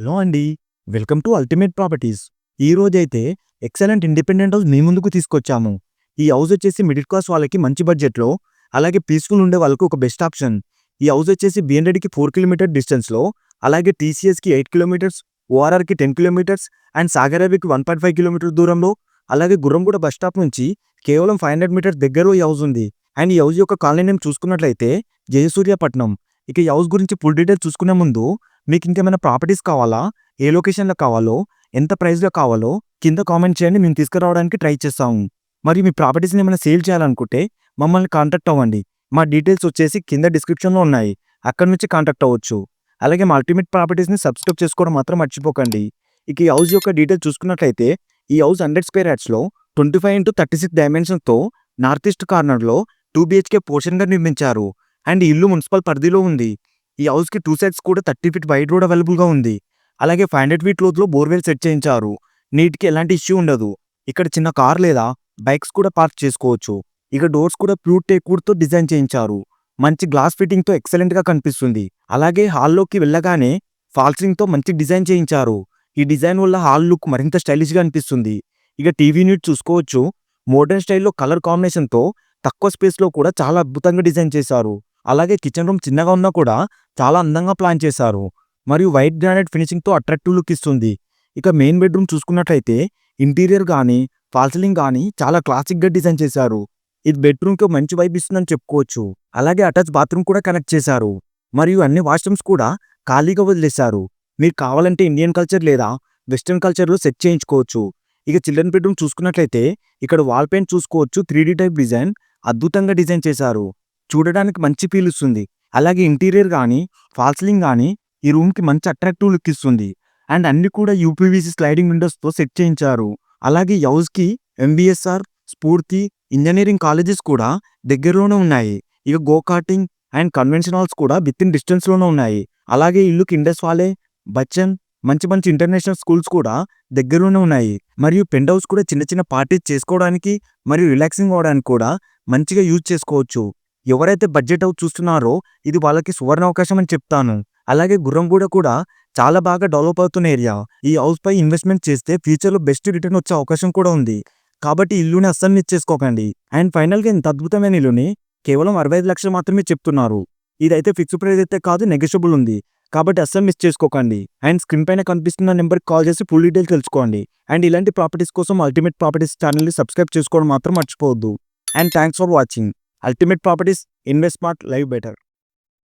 Hello అండి. Welcome to ultimate properties. ఈరోజైతే excellent independent house మీ ముందుకు తీసుకొచ్చాము. ఈ హౌస్ వచ్చేసి మిడిల్ క్లాస్ వాళ్ళకి మంచి బడ్జెట్‌లో, అలాగే పీస్‌ఫుల్ ఉండే వాళ్ళకి ఒక బెస్ట్ ఆప్షన్. ఈ హౌస్ వచ్చేసి బీఎండ్‌కి 4 కిలోమీటర్ డిస్టెన్స్‌లో, అలాగే టీసీఎస్‌కి 8 కిలోమీటర్స్, ఓఆర్ఆర్‌కి 10 కిలోమీటర్స్ అండ్ సాగర్ హైవేకి 1.5 కిలోమీటర్స్ దూరంలో, అలాగే గుర్రంగూడ బస్ స్టాప్ నుంచి కేవలం 500 మీటర్స్ దగ్గరలో ఈ హౌస్ ఉంది. అండ్ ఈ హౌస్ యొక్క కాలనీ నేమ్ చూసుకున్నట్లయితే జయసూర్యపట్నం. ఇక ఈ హౌస్ గురించి ఫుల్ డీటెయిల్స్ చూసుకునే ముందు మీకు ఇంకేమైనా ప్రాపర్టీస్ కావాలా? ఏ లొకేషన్‌లో కావాలో, ఎంత ప్రైస్‌లో కావాలో కింద కామెంట్ చేయండి. మేము తీసుకురావడానికి ట్రై చేస్తాము. మరియు మీ ప్రాపర్టీస్‌ని ఏమైనా సేల్ చేయాలనుకుంటే మమ్మల్ని కాంటాక్ట్ అవ్వండి. మా డీటెయిల్స్ వచ్చేసి కింద డిస్క్రిప్షన్‌లో ఉన్నాయి. అక్కడి నుంచి కాంటాక్ట్ అవ్వచ్చు. అలాగే మా అల్టిమేట్ ప్రాపర్టీస్‌ని సబ్స్క్రైబ్ చేసుకోవడం మాత్రం మర్చిపోకండి. ఇక ఈ హౌస్ యొక్క డీటెయిల్స్ చూసుకున్నట్లయితే ఈ హౌస్ 100 స్క్వేర్ యార్డ్స్‌లో 25x36 డైమెన్షన్స్‌తో నార్త్ ఈస్ట్ కార్నర్‌లో 2 బీహెచ్‌కే పోర్షన్‌గా నిర్మించారు. అండ్ ఈ ఇల్లు మున్సిపల్ పరిధిలో ఉంది. ఈ హౌస్‌కి 2 సైడ్స్ కూడా 30 ఫీట్ వైడ్ రోడ్ అవైలబుల్‌గా ఉంది. అలాగే 500 ఫీట్ లోతులో బోర్‌వెల్ సెట్ చేయించారు. నీటికి ఎలాంటి ఇష్యూ ఉండదు. ఇక్కడ చిన్న కార్ లేదా బైక్స్ కూడా పార్క్ చేసుకోవచ్చు. ఇక డోర్స్ కూడా ప్యూర్ టేక్ వుడ్‌తో డిజైన్ చేయించారు. మంచి గ్లాస్ ఫిట్టింగ్‌తో ఎక్సలెంట్‌గా కనిపిస్తుంది. అలాగే హాల్‌లోకి వెళ్ళగానే ఫాల్ సీలింగ్‌తో మంచి డిజైన్ చేయించారు. ఈ డిజైన్ వల్ల హాల్ లుక్ మరింత స్టైలిష్‌గా అనిపిస్తుంది. ఇక టీవీ యూనిట్ చూసుకోవచ్చు. మోడర్న్ స్టైల్‌లో కలర్ కాంబినేషన్‌తో తక్కువ స్పేస్‌లో కూడా చాలా అద్భుతంగా డిజైన్ చేశారు. అలాగే కిచెన్ రూమ్ చిన్నగా ఉన్నా కూడా చాలా అందంగా ప్లాన్ చేశారు. మరియు వైట్ గ్రానైట్ ఫినిషింగ్‌తో అట్రాక్టివ్ లుక్ ఇస్తుంది. ఇక మెయిన్ బెడ్‌రూమ్ చూసుకున్నట్లయితే ఇంటీరియర్ గానీ, ఫాల్ సీలింగ్ గానీ చాలా క్లాసిక్‌గా డిజైన్ చేశారు. ఇది బెడ్‌రూమ్‌కి మంచి వైబ్ ఇస్తుందని చెప్పుకోవచ్చు. అలాగే అటాచ్ బాత్రూమ్ కూడా కనెక్ట్ చేశారు. మరియు అన్ని వాష్‌రూమ్స్ కూడా ఖాళీగా వదిలేశారు. మీరు కావాలంటే ఇండియన్ కల్చర్ లేదా వెస్టర్న్ కల్చర్‌లో సెట్ చేయించుకోవచ్చు. ఇక చిల్డ్రన్ బెడ్‌రూమ్ చూసుకున్నట్లయితే ఇక్కడ వాల్ పెయింట్ చూసుకోవచ్చు. 3D టైప్ డిజైన్ అద్భుతంగా డిజైన్ చేశారు. చూడడానికి మంచి ఫీల్ ఇస్తుంది. అలాగే ఇంటీరియర్ గానీ, ఫాల్ సీలింగ్ గానీ ఈ రూమ్‌కి మంచి అట్రాక్టివ్ లుక్ ఇస్తుంది. అండ్ అన్ని కూడా యూపీవీసీ స్లైడింగ్ విండోస్‌తో సెట్ చేయించారు. అలాగే ఈ హౌస్‌కి ఎంబీఎస్ఆర్, స్ఫూర్తి ఇంజినీరింగ్ కాలేజెస్ కూడా దగ్గరలోనే ఉన్నాయి. ఇక go karting and convention halls కూడా వితిన్ డిస్టెన్స్‌లోనే ఉన్నాయి. అలాగే ఇల్లుకి ఇండస్ వాలే, బచ్చన్ మంచి మంచి ఇంటర్నేషనల్ స్కూల్స్ కూడా దగ్గరలోనే ఉన్నాయి. మరియు పెంట్ హౌస్ కూడా చిన్న చిన్న పార్టీస్ చేసుకోవడానికి మరియు రిలాక్సింగ్ అవ్వడానికి కూడా మంచిగా యూజ్ చేసుకోవచ్చు. ఎవరైతే బడ్జెట్ హౌస్ చూస్తున్నారో ఇది వాళ్ళకి సువర్ణ అవకాశం అని చెప్తాను. అలాగే గుర్రంగూడ కూడా చాలా బాగా డెవలప్ అవుతున్న ఏరియా. ఈ హౌస్ పై ఇన్వెస్ట్‌మెంట్ చేస్తే ఫ్యూచర్‌లో బెస్ట్ రిటర్న్ వచ్చే అవకాశం కూడా ఉంది. కాబట్టి ఈ ఇల్లుని అస్సలు మిస్ చేసుకోకండి. అండ్ ఫైనల్‌గా ఇంత అద్భుతమైన ఇల్లుని కేవలం 65 లక్షలు మాత్రమే చెప్తున్నారు. ఇదైతే ఫిక్స్డ్ ప్రైస్ అయితే కాదు, నెగోషియబుల్ ఉంది. కాబట్టి అస్సలు మిస్ చేసుకోకండి. అండ్ స్క్రీన్ పైన కనిపిస్తున్న నెంబర్‌కి కాల్ చేసి ఫుల్ డీటెయిల్స్ తెలుసుకోండి. అండ్ ఇలాంటి ప్రాపర్టీస్ కోసం అల్టిమేట్ ప్రాపర్టీస్ ఛానెల్‌ని సబ్స్క్రైబ్ చేసుకోవడం మాత్రం మర్చిపోవద్దు. And thanks for watching. Ultimate properties, invest smart, live better.